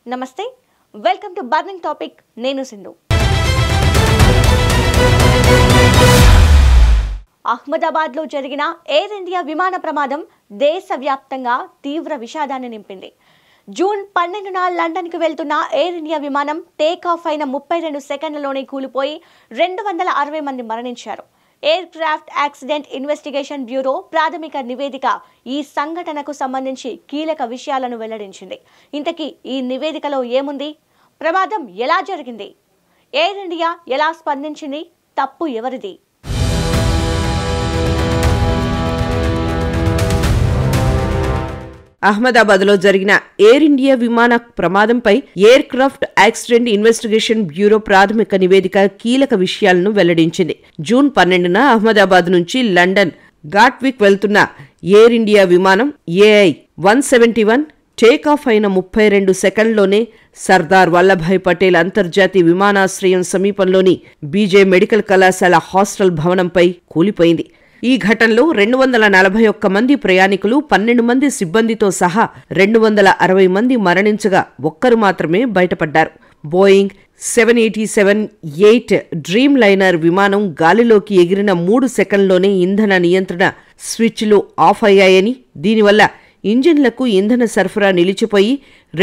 నమస్తే welcome to burning topic నేను సింధు అహ్మదాబాద్ లో జరిగిన ఎయిర్ ఇండియా విమాన ప్రమాదం దేశవ్యాప్తంగా తీవ్ర విషాదాన్ని నింపింది. జూన్ 12న లండన్ కు వెళ్తున్న ఎయిర్ ఇండియా విమానం టేక్ ఆఫ్ అయిన 32 సెకండ్లలోనే కూలిపోయి 260 మంది మరణించారు. Air craft accident investigation bureau ప్రాథమిక నివేదిక ఈ సంఘటనకు సంబంధించి కీలక విషయాలను వెల్లడించింది. ఇంతకీ ఈ నివేదికలో ఏముంది? ప్రమాదం ఎలా జరిగింది? ఎయిర్ ఇండియా ఎలా స్పందించింది? తప్పు ఎవరిది? అహ్మదాబాద్లో జరిగిన ఎయిర్ ఇండియా విమాన ప్రమాదంపై aircraft accident investigation bureau ప్రాథమిక నివేదిక కీలక విషయాలను వెల్లడించింది. జూన్ 12న అహ్మదాబాద్ నుంచి లండన్ గాట్విక్ వెళ్తున్న ఎయిర్ ఇండియా విమానం AI-171 టేక్ ఆఫ్ అయిన 32 సెకండ్లోనే సర్దార్ వల్లభాయ్ పటేల్ అంతర్జాతీయ విమానాశ్రయం సమీపంలోని బీజే మెడికల్ కళాశాల హాస్టల్ భవనంపై కూలిపోయింది. ఈ ఘటనలో 241 మంది ప్రయాణికులు, 12 మంది సిబ్బందితో సహా 260 మంది మరణించగా ఒక్కరు మాత్రమే బయటపడ్డారు. బోయింగ్ 787-8 డ్రీమ్ లైనర్ విమానం గాలిలోకి ఎగిరిన 3 సెకండ్లోనే ఇంధన నియంత్రణ స్విచ్లు ఆఫ్ అయ్యాయని, దీనివల్ల ఇంజిన్లకు ఇంధన సరఫరా నిలిచిపోయి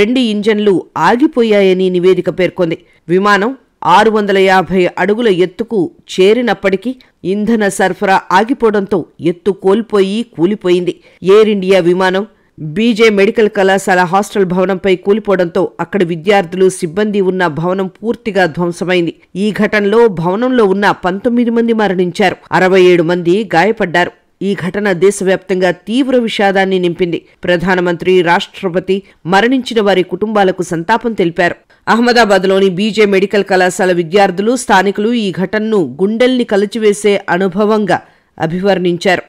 2 ఇంజన్లు ఆగిపోయాయని నివేదిక పేర్కొంది. విమానం 650 అడుగుల ఎత్తుకు చేరినప్పటికీ ఇంధన సరఫరా ఆగిపోవడంతో ఎత్తు కోల్పోయి కూలిపోయింది. ఎయిర్ ఇండియా విమానం బీజే మెడికల్ కళాశాల హాస్టల్ భవనంపై కూలిపోవడంతో అక్కడి విద్యార్థులు, సిబ్బంది ఉన్న భవనం పూర్తిగా ధ్వంసమైంది. ఈ ఘటనలో భవనంలో ఉన్న 19 మంది మరణించారు, 67 మంది గాయపడ్డారు. ఈ ఘటన దేశవ్యాప్తంగా తీవ్ర విషాదాన్ని నింపింది. ప్రధానమంత్రి, రాష్ట్రపతి మరణించిన వారి కుటుంబాలకు సంతాపం తెలిపారు. అహ్మదాబాద్లోని బీజే మెడికల్ కళాశాల విద్యార్థులు, స్థానికులు ఈ ఘటనను గుండెల్ని కలిచివేసే అనుభవంగా అభివర్ణించారు.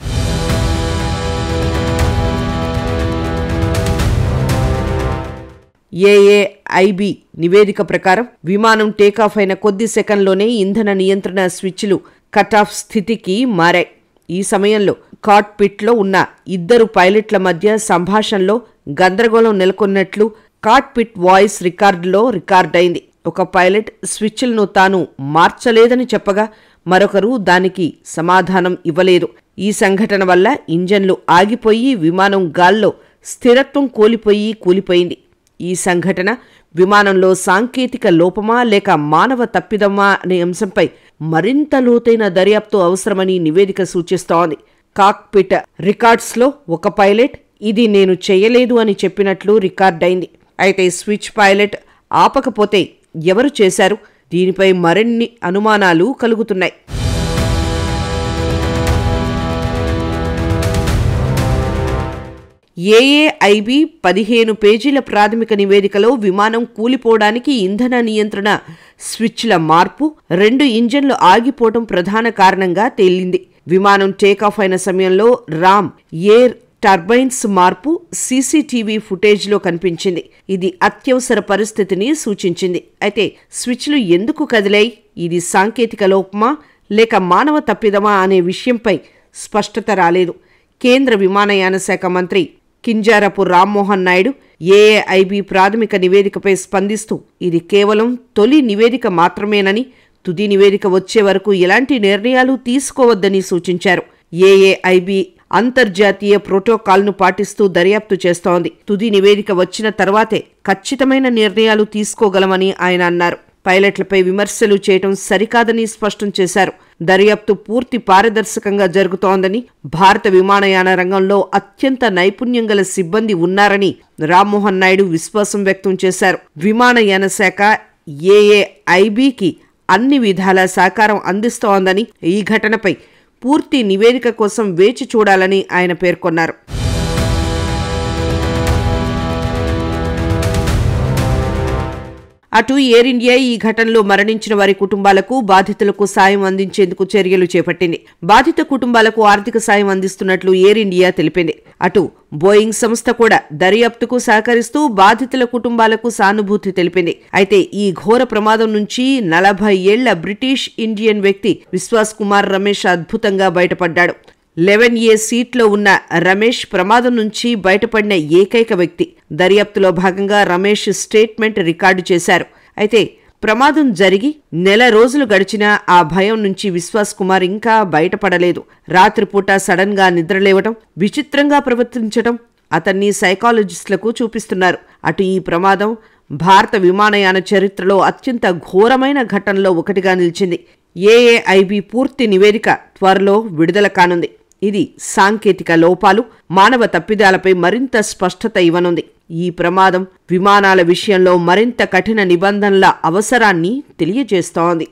ఏఏఐబి నివేదిక ప్రకారం విమానం టేకాఫ్ అయిన కొద్ది సెకండ్లోనే ఇంధన నియంత్రణ స్విచ్లు కటాఫ్ స్థితికి మారాయి. ఈ సమయంలో కాక్పిట్లో ఉన్న 2 పైలట్ల మధ్య సంభాషణలో గందరగోళం నెలకొన్నట్లు కాక్పిట్ వాయిస్ రికార్డులో రికార్డైంది. ఒక పైలట్ స్విచ్లను తాను మార్చలేదని చెప్పగా మరొకరు దానికి సమాధానం ఇవ్వలేదు. ఈ సంఘటన వల్ల ఇంజన్లు ఆగిపోయి విమానం గాల్లో స్థిరత్వం కోల్పోయి కూలిపోయింది. ఈ సంఘటన విమానంలో సాంకేతిక లోపమా లేక మానవ తప్పిదమా అనే అంశంపై మరింత లోతైన దర్యాప్తు అవసరమని నివేదిక సూచిస్తోంది. కాక్పిట్ రికార్డ్స్లో ఒక పైలట్ ఇది నేను చేయలేదు అని చెప్పినట్లు రికార్డైంది. అయితే స్విచ్ పైలట్ ఆపకపోతే ఎవరు చేశారు? దీనిపై మరిన్ని అనుమానాలు కలుగుతున్నాయి. ఏఏఐబి 15 పేజీల ప్రాథమిక నివేదికలో విమానం కూలిపోవడానికి ఇంధన నియంత్రణ స్విచ్ల మార్పు, 2 ఇంజన్లు ఆగిపోవడం ప్రధాన కారణంగా తేలింది. విమానం టేకాఫ్ అయిన సమయంలో రామ్ ఎయిర్ టర్బైన్స్ మార్పు సీసీటీవీ ఫుటేజ్లో కనిపించింది. ఇది అత్యవసర పరిస్థితిని సూచించింది. అయితే స్విచ్లు ఎందుకు కదిలాయి? ఇది సాంకేతిక లోపమా లేక మానవ తప్పిదమా అనే విషయంపై స్పష్టత రాలేదు. కేంద్ర విమానయాన శాఖ మంత్రి కింజారపు రామ్మోహన్ నాయుడు ఏఏఐబి ప్రాథమిక నివేదికపై స్పందిస్తూ ఇది కేవలం తొలి నివేదిక మాత్రమేనని, తుది నివేదిక వచ్చే వరకు ఎలాంటి నిర్ణయాలు తీసుకోవద్దని సూచించారు. ఏఏఐబి అంతర్జాతీయ ప్రోటోకాల్ను పాటిస్తూ దర్యాప్తు చేస్తోంది. తుది నివేదిక వచ్చిన తర్వాతే ఖచ్చితమైన నిర్ణయాలు తీసుకోగలమని ఆయన అన్నారు. పైలట్లపై విమర్శలు చేయటం సరికాదని స్పష్టం చేశారు. దర్యాప్తు పూర్తి పారదర్శకంగా జరుగుతోందని, భారత విమానయాన రంగంలో అత్యంత నైపుణ్యం గల సిబ్బంది ఉన్నారని రామ్మోహన్ నాయుడు విశ్వాసం వ్యక్తం చేశారు. విమానయాన శాఖ ఏఏఐబికి అన్ని విధాల సహకారం అందిస్తోందని, ఈ ఘటనపై పూర్తి నివేదిక కోసం వేచి చూడాలని ఆయన పేర్కొన్నారు. అటు ఎయిర్ ఇండియా ఈ ఘటనలో మరణించిన వారి కుటుంబాలకు, బాధితులకు సాయం అందించేందుకు చర్యలు చేపట్టింది. బాధిత కుటుంబాలకు ఆర్థిక సాయం అందిస్తున్నట్లు ఎయిర్ ఇండియా తెలిపింది. అటు బోయింగ్ సంస్థ కూడా దర్యాప్తుకు సహకరిస్తూ బాధితుల కుటుంబాలకు సానుభూతి తెలిపింది. అయితే ఈ ఘోర ప్రమాదం నుంచి 40 ఏళ్ల బ్రిటిష్ ఇండియన్ వ్యక్తి విశ్వాస్ కుమార్ రమేష్ అద్భుతంగా బయటపడ్డాడు. 11A సీట్లో ఉన్న రమేష్ ప్రమాదం నుంచి బయటపడిన ఏకైక వ్యక్తి. దర్యాప్తులో భాగంగా రమేష్ స్టేట్మెంట్ రికార్డు చేశారు. అయితే ప్రమాదం జరిగి నెల రోజులు గడిచినా ఆ భయం నుంచి విశ్వాస్ కుమార్ ఇంకా బయటపడలేదు. రాత్రిపూట సడన్ గా నిద్రలేవటం, విచిత్రంగా ప్రవర్తించటం అతన్ని సైకాలజిస్టులకు చూపిస్తున్నారు. అటు ఈ ప్రమాదం భారత విమానయాన చరిత్రలో అత్యంత ఘోరమైన ఘటనలో ఒకటిగా నిలిచింది. ఏఏఐబి పూర్తి నివేదిక త్వరలో విడుదల కానుంది. ఇది సాంకేతిక లోపాలు, మానవ తప్పిదాలపై మరింత స్పష్టత ఇవ్వనుంది. ఈ ప్రమాదం విమానాల విషయంలో మరింత కఠిన నిబంధనల అవసరాన్ని తెలియజేస్తోంది.